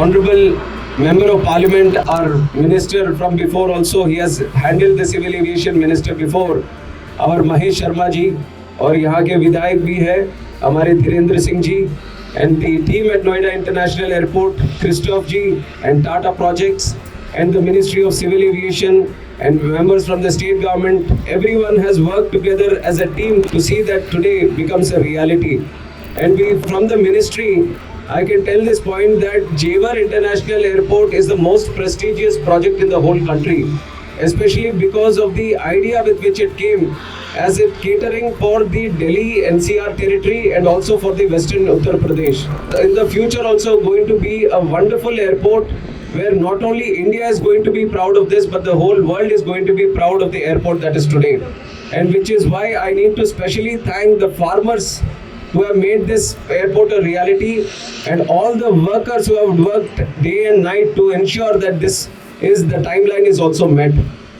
Honorable Member of Parliament, our Minister from before also, he has handled the Civil Aviation Minister before, our Mahesh Sharma ji, और यहाँ के विधायक भी है हमारे Dhirendra Singh ji, and the team at Noida International Airport, Christoph ji, and Tata Projects, and the Ministry of Civil Aviation, and members from the state government. Everyone has worked together as a team to see that today becomes a reality. And we, from the ministry, I can tell this point that Jewar International Airport is the most prestigious project in the whole country, especially because of the idea with which it came, as it catering for the Delhi NCR territory and also for the Western Uttar Pradesh. In the future also going to be a wonderful airport where not only India is going to be proud of this, but the whole world is going to be proud of the airport that is today. And which is why I need to specially thank the farmers who have made this airport a reality, and all the workers who have worked day and night to ensure that the timeline is also met.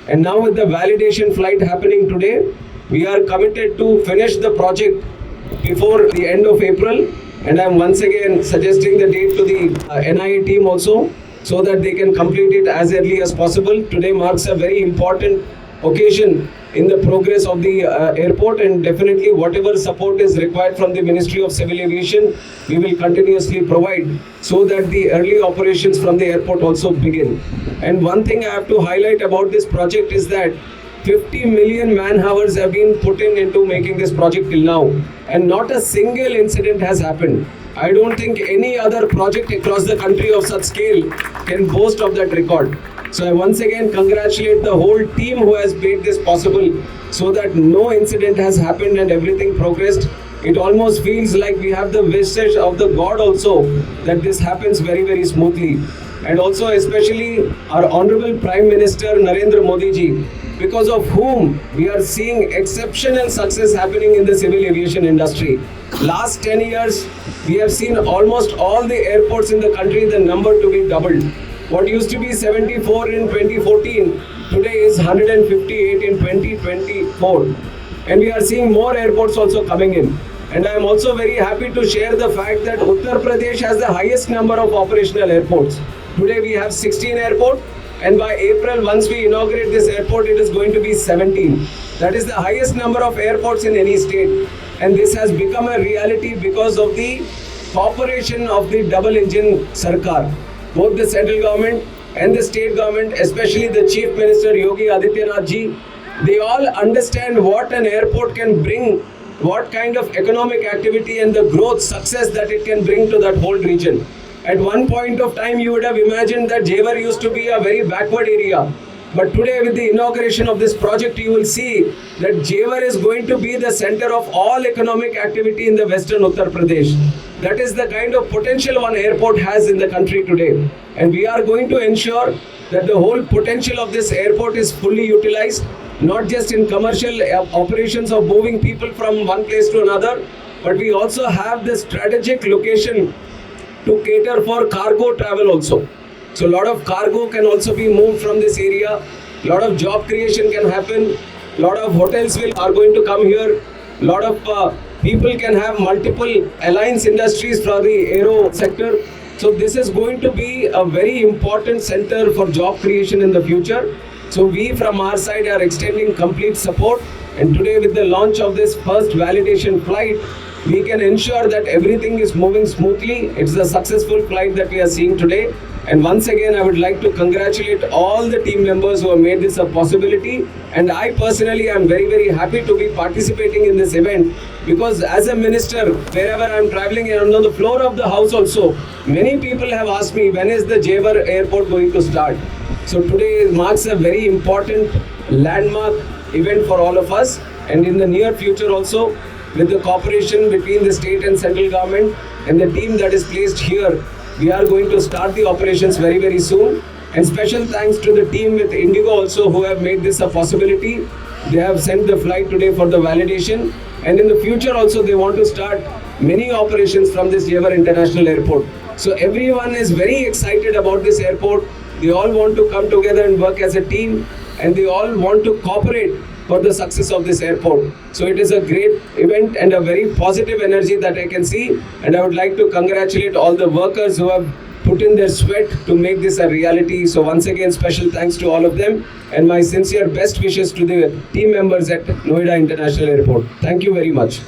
And now with the validation flight happening today, we are committed to finish the project before the end of April, and I am once again suggesting the date to the NIA team also, so that they can complete it as early as possible. Today marks a very important occasion in the progress of the airport, and definitely whatever support is required from the Ministry of Civil Aviation, we will continuously provide so that the early operations from the airport also begin. And one thing I have to highlight about this project is that 50 million man hours have been put into making this project till now, and not a single incident has happened. I don't think any other project across the country of such scale can boast of that record. So I once again congratulate the whole team who has made this possible, so that no incident has happened and everything progressed. It almost feels like we have the wishes of the God also that this happens very, very smoothly. And also especially our Honorable Prime Minister Narendra Modi ji, because of whom we are seeing exceptional success happening in the civil aviation industry. Last 10 years, we have seen almost all the airports in the country, the number to be doubled. What used to be 74 in 2014, today is 158 in 2024. And we are seeing more airports also coming in. And I am also very happy to share the fact that Uttar Pradesh has the highest number of operational airports. Today we have 16 airports, and by April, once we inaugurate this airport, it is going to be 17. That is the highest number of airports in any state. And this has become a reality because of the cooperation of the double-engine Sarkar. Both the central government and the state government, especially the Chief Minister Yogi Adityanath ji, they all understand what an airport can bring, what kind of economic activity and the growth success that it can bring to that whole region. At one point of time, you would have imagined that Jewar used to be a very backward area. But today, with the inauguration of this project, you will see that Jewar is going to be the center of all economic activity in the Western Uttar Pradesh. That is the kind of potential one airport has in the country today. And we are going to ensure that the whole potential of this airport is fully utilized, not just in commercial operations of moving people from one place to another, but we also have the strategic location to cater for cargo travel also. So a lot of cargo can also be moved from this area. A lot of job creation can happen. A lot of hotels are going to come here. A lot of people can have multiple alliance industries for the aero sector. So this is going to be a very important center for job creation in the future. So we from our side are extending complete support. And today with the launch of this first validation flight, we can ensure that everything is moving smoothly. It's a successful flight that we are seeing today. And once again, I would like to congratulate all the team members who have made this a possibility. And I personally am very, very happy to be participating in this event, because as a minister, wherever I'm traveling and on the floor of the house also, many people have asked me, when is the Jewar airport going to start? So today marks a very important landmark event for all of us. And in the near future also, with the cooperation between the state and central government and the team that is placed here, we are going to start the operations very, very soon. And special thanks to the team with Indigo also, who have made this a possibility. They have sent the flight today for the validation. And in the future also, they want to start many operations from this Jewar International Airport. So everyone is very excited about this airport. They all want to come together and work as a team. And they all want to cooperate for the success of this airport. So it is a great event and a very positive energy that I can see. And I would like to congratulate all the workers who have put in their sweat to make this a reality. So once again, special thanks to all of them and my sincere best wishes to the team members at Noida International Airport. Thank you very much.